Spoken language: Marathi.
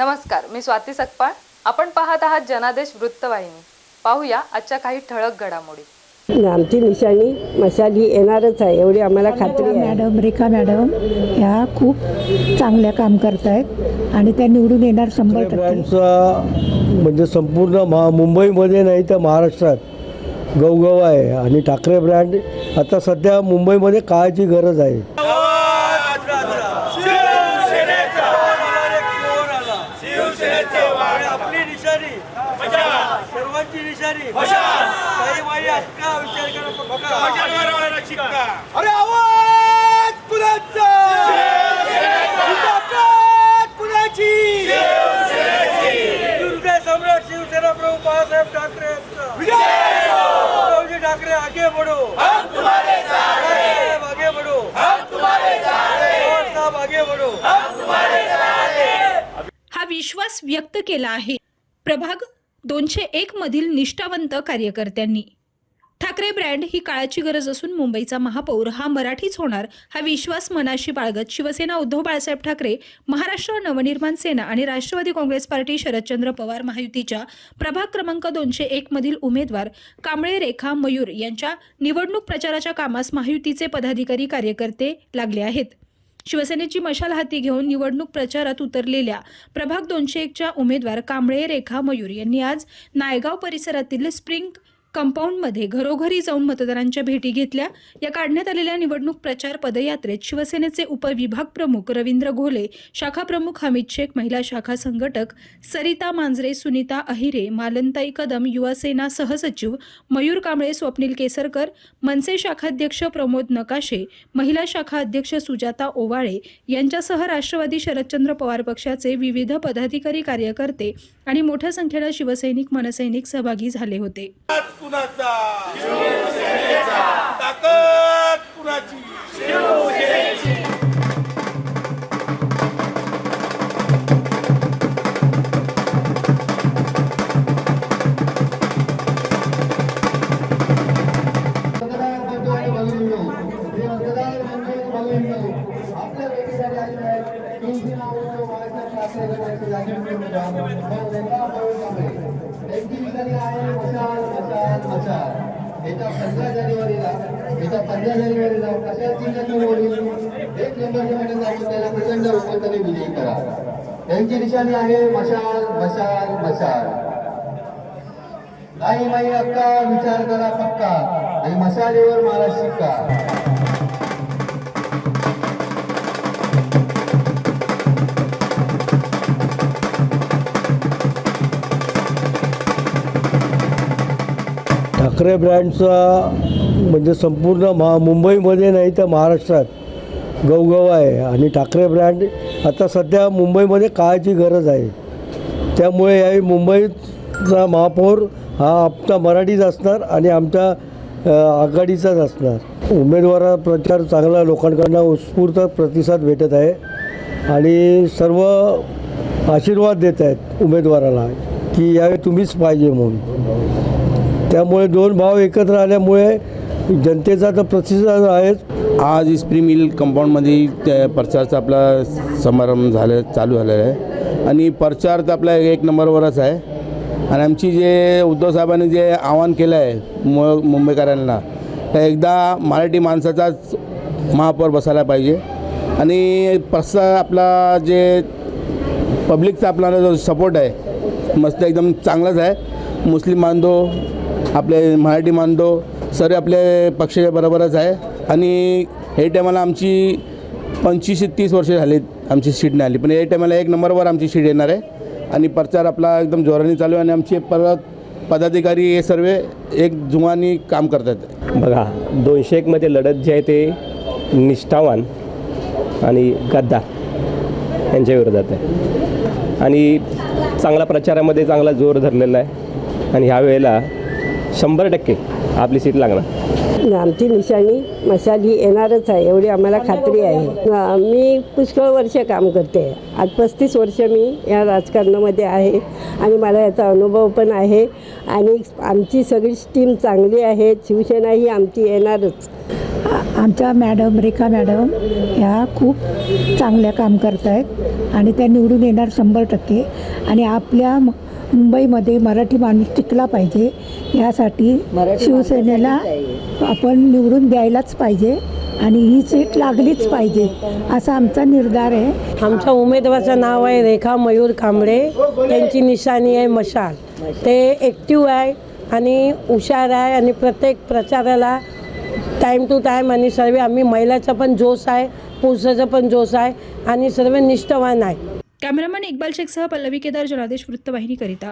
नमस्कार, मी स्वाती सकपाळ. आपण पाहत आहात जनादेश वृत्तवाहिनी. पाहूया आजच्या काही ठळक घडामोडी. आमची निशाणी मशाल ही येणारच आहे एवढी आम्हाला खात्री आहे. मॅडम रेखा मॅडम ह्या खूप चांगल्या काम करत आहेत आणि त्या निवडून येणार 100%. म्हणजे संपूर्ण मुंबईमध्ये नाही तर महाराष्ट्रात गवगव आहे आणि ठाकरे ब्रँड आता सध्या मुंबईमध्ये काळाची गरज आहे. सर्वांची निशाणी काही माई अक्का विचार करा. अरे आवाज कुणाचा? कुणाची? हृदय सम्राट शिवसेना प्रमुख बाळासाहेब ठाकरे उद्धवजी ठाकरे आगे बढ़ो, हम तुम्हारे साथ हैं. आगे बढ़ो, हम तुम्हारे साथ हैं. साहब आगे बढ़ो, हम तुम्हारे साथ हैं. हा विश्वास व्यक्त केला आहे प्रभाग 201 मधील निष्ठावंत कार्यकर्त्यांनी. ठाकरे ब्रँड ही काळाची गरज असून मुंबईचा महापौर हा मराठीच होणार हा विश्वास मनाशी बाळगत शिवसेना उद्धव बाळासाहेब ठाकरे, महाराष्ट्र नवनिर्माण सेना आणि राष्ट्रवादी काँग्रेस पार्टी शरदचंद्र पवार महायुतीच्या प्रभाग क्रमांक 201 मधील उमेदवार कांबळे रेखा मयूर यांच्या निवडणूक प्रचाराच्या कामास महायुतीचे पदाधिकारी कार्यकर्ते लागले आहेत. शिवसेनेची मशाल हाती घेऊन निवडणूक प्रचारात उतरलेल्या प्रभाग 201च्या उमेदवार कांबळे रेखा मयूर यांनी आज नायगाव परिसरातील स्प्रिंग कंपाऊंडमध्ये घरोघरी जाऊन मतदारांच्या भेटी घेतल्या. या काढण्यात आलेल्या निवडणूक प्रचार पदयात्रेत शिवसेनेचे उपविभाग प्रमुख रवींद्र घोले, शाखा प्रमुख हमीद शेख, महिला शाखा संघटक सरिता मांजरे, सुनीता अहिरे, मालनताई कदम, युवासेना सहसचिव मयूर कांबळे, स्वप्नील केसरकर, मनसे शाखाध्यक्ष प्रमोद नकाशे, महिला शाखा अध्यक्ष सुजाता ओवाळे यांच्यासह राष्ट्रवादी शरदचंद्र पवार पक्षाचे विविध पदाधिकारी, कार्यकर्ते आणि मोठ्या संख्येने शिवसैनिक, मनसैनिक सहभागी झाले होते. कुणाचा? शिवसेनेचा. ताकद कुणाची? शिवसेनेची. आपल्या वेगळ्या येत्या 15 जानेवारीला कशा जिल्ह्यात होईल 1 नंबरच्या मध्ये जाऊन त्याला प्रचंड उपमताने विजयी करा. त्यांची निशाणी आहे मशाल मशाल मशाल. काही माई अक्का विचार करा पक्का आणि मशालीवर मारा शिक्का. ठाकरे ब्रँडचा म्हणजे संपूर्ण मुंबईमध्ये नाही तर महाराष्ट्रात गवगव आहे आणि ठाकरे ब्रँड आता सध्या मुंबईमध्ये काळाची गरज आहे. त्यामुळे यावेळी मुंबईचा महापौर हा आमचा मराठीच असणार आणि आमच्या आघाडीचाच असणार. उमेदवारा प्रचार चांगला लोकांकडून उत्स्फूर्त प्रतिसाद भेटत आहे आणि सर्व आशीर्वाद देत आहेत उमेदवाराला की यावेळी तुम्हीच पाहिजे म्हणून. त्यामुळे दोन भाव एकत्र आल्यामुळे जनतेचा तर प्रतिसाद आहेच. आज इस्प्री मिल कंपाऊंडमध्ये त्या प्रचारचा आपला समारंभ चालू झालेला आहे आणि प्रचार तर आपला 1 नंबरवरच आहे. आणि आमची जे उद्धव साहेबांनी जे आवाहन केलं आहे मुंबईकरांना तर एकदा मराठी माणसाचाच महापौर बसायला पाहिजे आणि आपला जे पब्लिकचा आपला जो सपोर्ट आहे मस्त एकदम चांगलाच आहे. मुस्लिम बांधव, आपले मराठी बांधव सर्व आपले पक्षाच्या बरोबरच आहे आणि हे टायमाला आमची 25 ते 30 वर्षे झालीत आमची सीट नाही आली, पण हे टायमाला 1 नंबरवर आमची सीट येणार आहे आणि प्रचार आपला एकदम जोराने चालू आहे आणि आमचे पदाधिकारी हे सर्व एक जुमानी काम करतात. बघा 201मध्ये लढत जी आहे ते निष्ठावान आणि गद्दार यांच्या विरोधात आहे आणि चांगला प्रचारामध्ये चांगला जोर धरलेला आहे आणि ह्या वेळेला 100% आपली सीट लागणार. आमची निशाणी मशाल ही येणारच आहे एवढी आम्हाला खात्री आहे. मी पुष्कळ वर्ष काम करते. आज 35 वर्ष मी या राजकारणामध्ये आहे आणि मला याचा अनुभव पण आहे आणि आमची सगळी टीम चांगली आहे. शिवसेना ही आमची येणारच. आमच्या मॅडम रेखा मॅडम ह्या खूप चांगल्या काम करत आहेत आणि त्या निवडून येणार 100%. आणि आपल्या मुंबईमध्ये मराठी माणूस टिकला पाहिजे यासाठी शिवसेनेला आपण निवडून द्यायलाच पाहिजे आणि ही सीट लागलीच पाहिजे असा आमचा निर्धार आहे. आमच्या उमेदवाराचं नाव आहे रेखा मयूर कांबळे. त्यांची निशाणी आहे मशाल. ते ॲक्टिव्ह आहे आणि हुशार आहे आणि प्रत्येक प्रचाराला टाईम टू टाईम आणि सर्व आम्ही महिलाचा पण जोश आहे, पुरुषाचा पण जोश आहे आणि सर्व निष्ठावान आहे. कॅमेरामॅन इक्बाल शेखसह पल्लवी केदार, जनादेश वृत्तवाहिनीकरिता